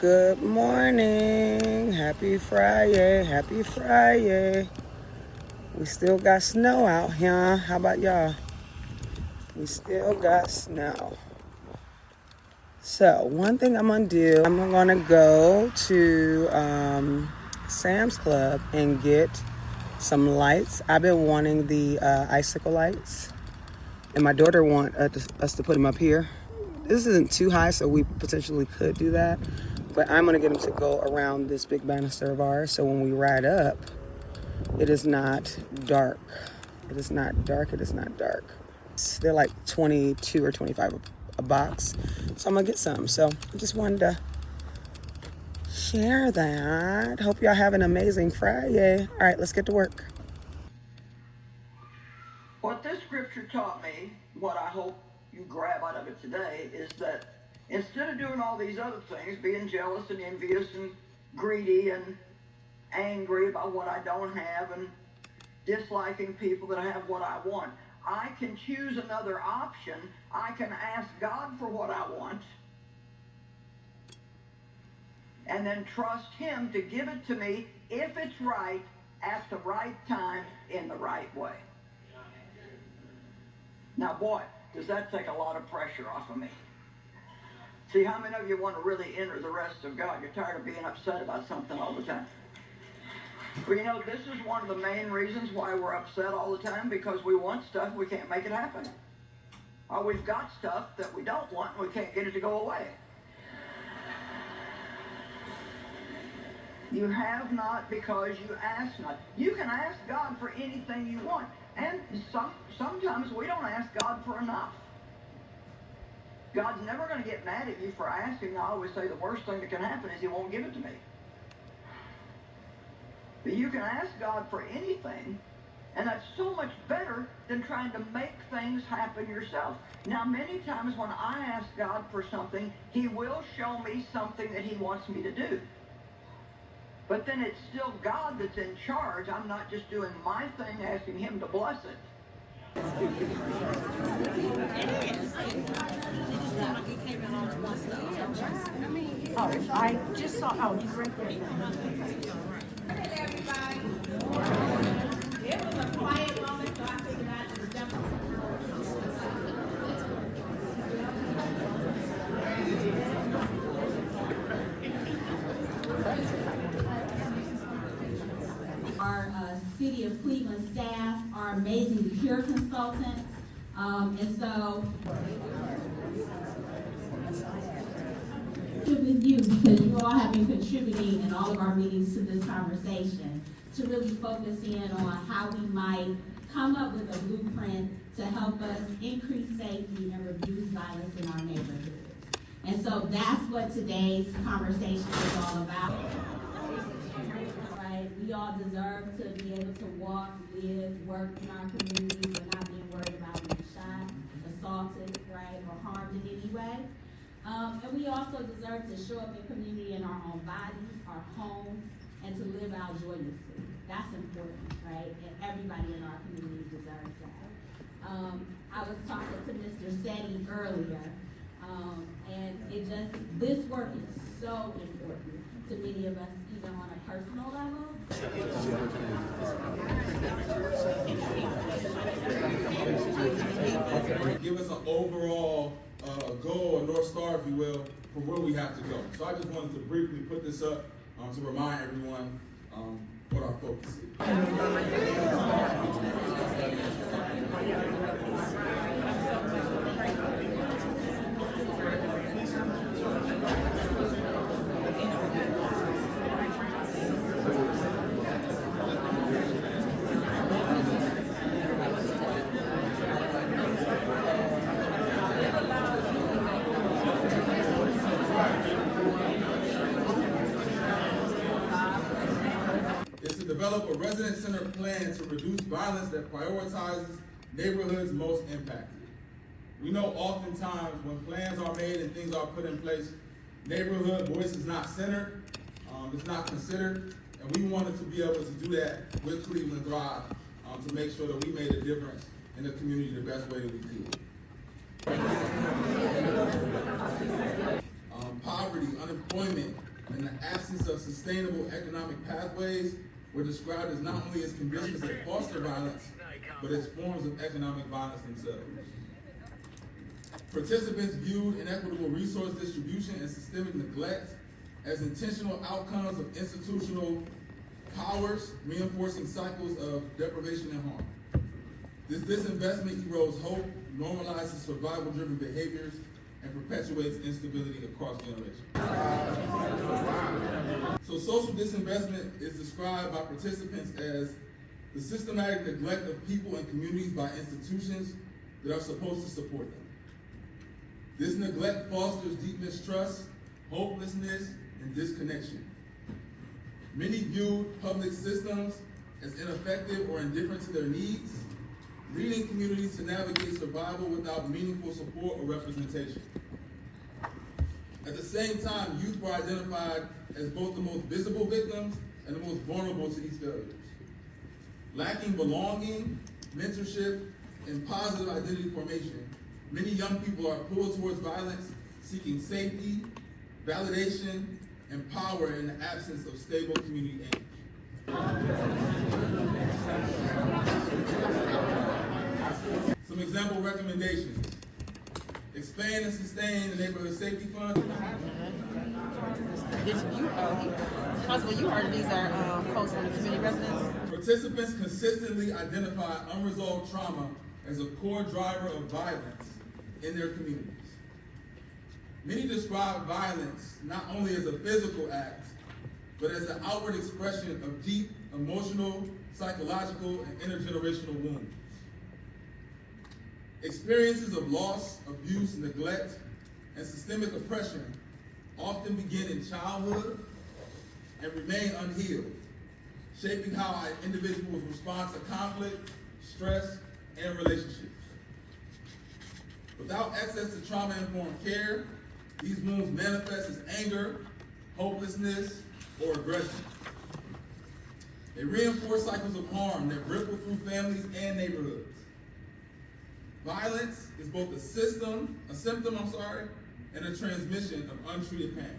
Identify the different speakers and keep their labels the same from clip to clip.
Speaker 1: Good morning. Happy Friday. Happy Friday. We still got snow out here. How about y'all? We still got snow. So one thing I'm gonna do, I'm gonna go to Sam's Club and get some lights. I've been wanting the icicle lights, and my daughter want us to put them up here. This isn't too high, so we potentially could do that. But I'm gonna get them to go around this big banister of ours, so when we ride up, it is not dark. It is not dark. It is not dark. They're like 22 or 25 a box, so I'm gonna get some. So I just wanted to share that. Hope y'all have an amazing Friday. All right, let's get to work.
Speaker 2: What this scripture taught me, what I hope you grab out of it today, is that instead of doing all these other things, being jealous and envious and greedy and angry about what I don't have and disliking people that have what I want, I can choose another option. I can ask God for what I want and then trust Him to give it to me if it's right, at the right time, in the right way. Now, boy, does that take a lot of pressure off of me. See, how many of you want to really enter the rest of God? You're tired of being upset about something all the time. Well, you know, this is one of the main reasons why we're upset all the time, because we want stuff, we can't make it happen. Or we've got stuff that we don't want, and we can't get it to go away. You have not because you ask not. You can ask God for anything you want. And sometimes we don't ask God for enough. God's never going to get mad at you for asking. I always say the worst thing that can happen is He won't give it to me. But you can ask God for anything, and that's so much better than trying to make things happen yourself. Now, many times when I ask God for something, He will show me something that He wants me to do. But then it's still God that's in charge. I'm not just doing my thing, asking Him to bless it.
Speaker 3: Oh, I just saw, oh, he's right there.
Speaker 4: Hey, everybody. It was a quiet moment, so I figured I'd just jump on. Our City of Cleveland staff, our amazing peer consultants, and so with you, because you all have been contributing in all of our meetings to this conversation to really focus in on how we might come up with a blueprint to help us increase safety and reduce violence in our neighborhoods. And so that's what today's conversation is all about. Right? We all deserve to be able to walk, live, work in our communities without being worried about being shot, assaulted, right, or harmed in any way. And we also deserve to show up in community in our own bodies, our homes, and to live out joyously. That's important, right? And everybody in our community deserves that. I was talking to Mr. Setti earlier, and this work is so important to many of us, even on a personal level.
Speaker 5: Give us an overall goal, a North Star, if you will, for where we have to go. So I just wanted to briefly put this up to remind everyone what our focus is. Develop a resident-centered plan to reduce violence that prioritizes neighborhoods most impacted. We know oftentimes when plans are made and things are put in place, neighborhood voice is not centered, it's not considered, and we wanted to be able to do that with Cleveland Thrive to make sure that we made a difference in the community the best way that we could. Poverty, unemployment, and the absence of sustainable economic pathways were described as not only as conditions that foster violence, but as forms of economic violence themselves. Participants viewed inequitable resource distribution and systemic neglect as intentional outcomes of institutional powers, reinforcing cycles of deprivation and harm. This disinvestment erodes hope, normalizes survival-driven behaviors, and perpetuates instability across generations. So social disinvestment is described by participants as the systematic neglect of people and communities by institutions that are supposed to support them. This neglect fosters deep mistrust, hopelessness, and disconnection. Many view public systems as ineffective or indifferent to their needs, leading communities to navigate survival without meaningful support or representation. At the same time, youth were identified as both the most visible victims and the most vulnerable to these failures. Lacking belonging, mentorship, and positive identity formation, many young people are pulled towards violence, seeking safety, validation, and power in the absence of stable community aid. Some example recommendations. Expand and sustain the neighborhood safety fund.
Speaker 6: Possibly you heard these are quotes from the community residents.
Speaker 5: Participants consistently identify unresolved trauma as a core driver of violence in their communities. Many describe violence not only as a physical act, but as the outward expression of deep emotional, psychological, and intergenerational wounds. Experiences of loss, abuse, neglect, and systemic oppression often begin in childhood and remain unhealed, shaping how individuals respond to conflict, stress, and relationships. Without access to trauma-informed care, these wounds manifest as anger, hopelessness, or aggression. They reinforce cycles of harm that ripple through families and neighborhoods. Violence is both a symptom, and a transmission of untreated pain.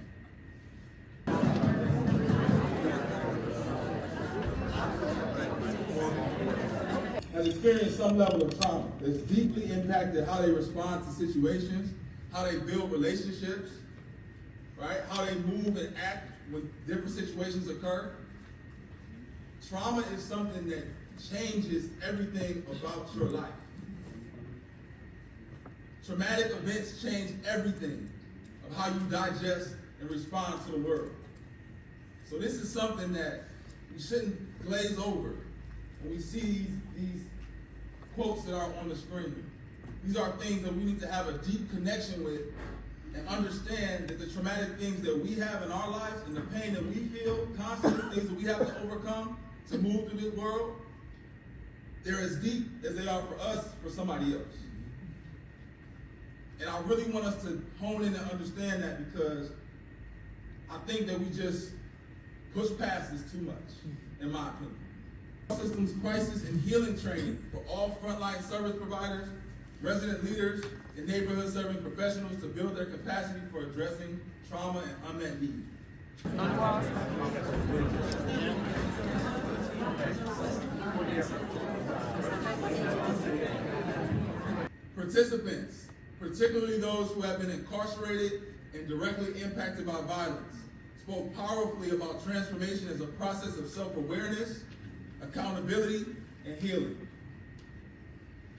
Speaker 5: Has experienced some level of trauma that's deeply impacted how they respond to situations, how they build relationships, right? How they move and act when different situations occur. Trauma is something that changes everything about your life. Traumatic events change everything of how you digest and respond to the world. So this is something that we shouldn't glaze over when we see these quotes that are on the screen. These are things that we need to have a deep connection with and understand that the traumatic things that we have in our lives and the pain that we feel, constant things that we have to overcome to move through this world, they're as deep as they are for us, for somebody else. And I really want us to hone in and understand that, because I think that we just push past this too much, in my opinion. Systems crisis and healing training for all frontline service providers, resident leaders, and neighborhood serving professionals to build their capacity for addressing trauma and unmet needs. Participants, particularly those who have been incarcerated and directly impacted by violence, spoke powerfully about transformation as a process of self-awareness, accountability, and healing.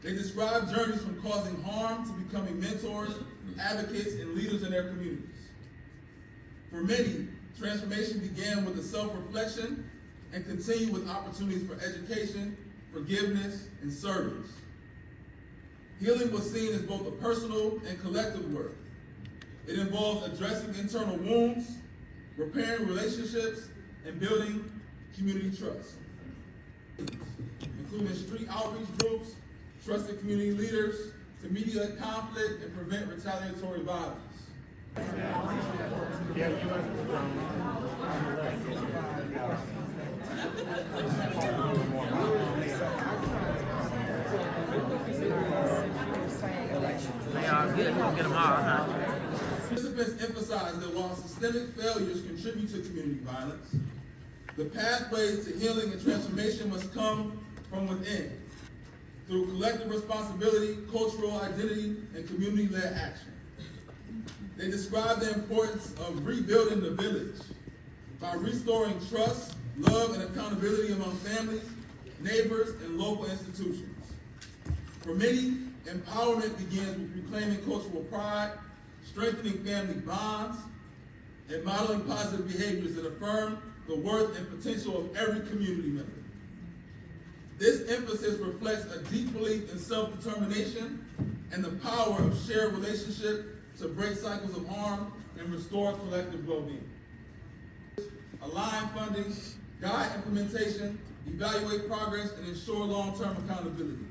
Speaker 5: They described journeys from causing harm to becoming mentors, advocates, and leaders in their communities. For many, transformation began with a self-reflection and continued with opportunities for education, forgiveness, and service. Healing was seen as both a personal and collective work. It involves addressing internal wounds, repairing relationships, and building community trust, including street outreach groups, trusted community leaders, to mediate conflict and prevent retaliatory violence.
Speaker 6: They are good. Get them all, huh?
Speaker 5: Participants emphasized that while systemic failures contribute to community violence, the pathways to healing and transformation must come from within, through collective responsibility, cultural identity, and community-led action. They described the importance of rebuilding the village by restoring trust, love, and accountability among families, neighbors, and local institutions. For many, empowerment begins with reclaiming cultural pride, strengthening family bonds, and modeling positive behaviors that affirm the worth and potential of every community member. This emphasis reflects a deep belief in self-determination and the power of shared relationship to break cycles of harm and restore collective well-being. Align funding, guide implementation, evaluate progress, and ensure long-term accountability.